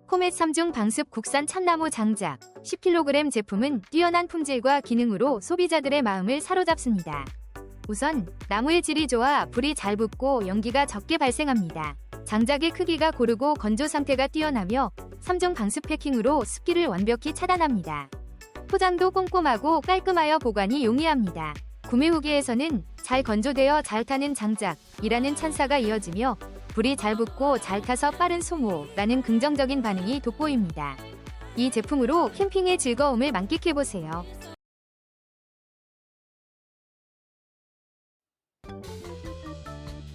코멧 3중 방습 국산 참나무 장작 10kg 제품은 뛰어난 품질과 기능으로 소비자들의 마음을 사로잡습니다. 우선 나무의 질이 좋아 불이 잘 붙고 연기가 적게 발생합니다. 장작의 크기가 고르고 건조 상태가 뛰어나며 3중 방습 패킹으로 습기를 완벽히 차단합니다. 포장도 꼼꼼하고 깔끔하여 보관이 용이합니다. 구매 후기에서는 잘 건조되어 잘 타는 장작이라는 찬사가 이어지며 불이 잘 붙고 잘 타서 빠른 소모라는 긍정적인 반응이 돋보입니다. 이 제품으로 캠핑의 즐거움을 만끽해보세요.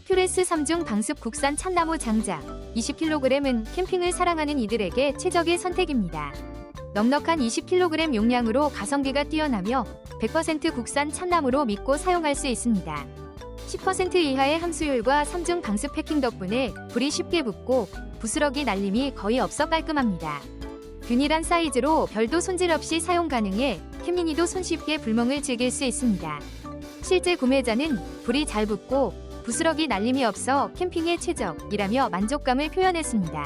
큐레스 3중 방습 국산 참나무 장작 20kg은 캠핑을 사랑하는 이들에게 최적의 선택입니다. 넉넉한 20kg 용량으로 가성비가 뛰어나며 100% 국산 참나무로 믿고 사용할 수 있습니다. 10% 이하의 함수율과 3중 방습 패킹 덕분에 불이 쉽게 붙고 부스러기 날림이 거의 없어 깔끔합니다. 균일한 사이즈로 별도 손질 없이 사용 가능해 캠미니도 손쉽게 불멍을 즐길 수 있습니다. 실제 구매자는 불이 잘 붙고 부스러기 날림이 없어 캠핑에 최적이라며 만족감을 표현했습니다.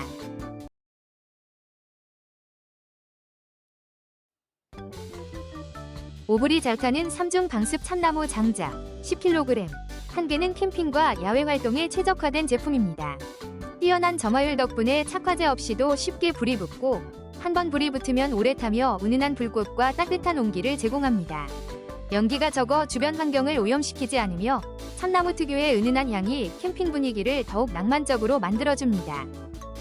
오불이 잘 타는 3중 방습 참나무 장작 10kg 한 개는 캠핑과 야외 활동에 최적화된 제품입니다. 뛰어난 점화율 덕분에 착화제 없이도 쉽게 불이 붙고 한번 불이 붙으면 오래 타며 은은한 불꽃과 따뜻한 온기를 제공합니다. 연기가 적어 주변 환경을 오염시키지 않으며 참나무 특유의 은은한 향이 캠핑 분위기를 더욱 낭만적으로 만들어줍니다.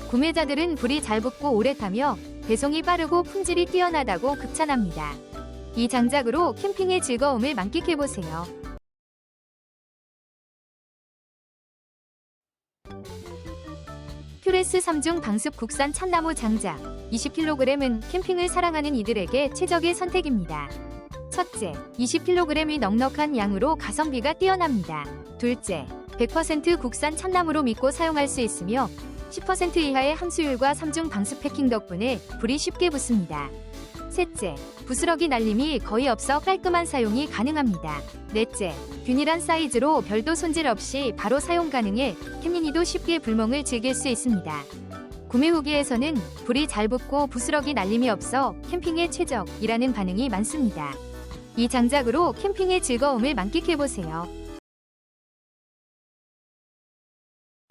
구매자들은 불이 잘 붙고 오래 타며 배송이 빠르고 품질이 뛰어나다고 극찬합니다. 이 장작으로 캠핑의 즐거움을 만끽해보세요. 큐레스 3중 방습 국산 참나무 장작 20kg은 캠핑을 사랑하는 이들에게 최적의 선택입니다. 첫째, 20kg의 넉넉한 양으로 가성비가 뛰어납니다. 둘째, 100% 국산 참나무로 믿고 사용할 수 있으며 10% 이하의 함수율과 3중 방습 패킹 덕분에 불이 쉽게 붙습니다. 셋째, 부스러기 날림이 거의 없어 깔끔한 사용이 가능합니다. 넷째, 균일한 사이즈로 별도 손질 없이 바로 사용 가능해 캠미니도 쉽게 불멍을 즐길 수 있습니다. 구매 후기에서는 불이 잘 붙고 부스러기 날림이 없어 캠핑에 최적이라는 반응이 많습니다. 이 장작으로 캠핑의 즐거움을 만끽해보세요.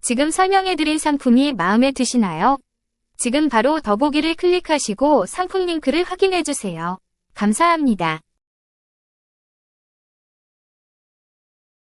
지금 설명해드린 상품이 마음에 드시나요? 지금 바로 더보기를 클릭하시고 상품 링크를 확인해주세요. 감사합니다.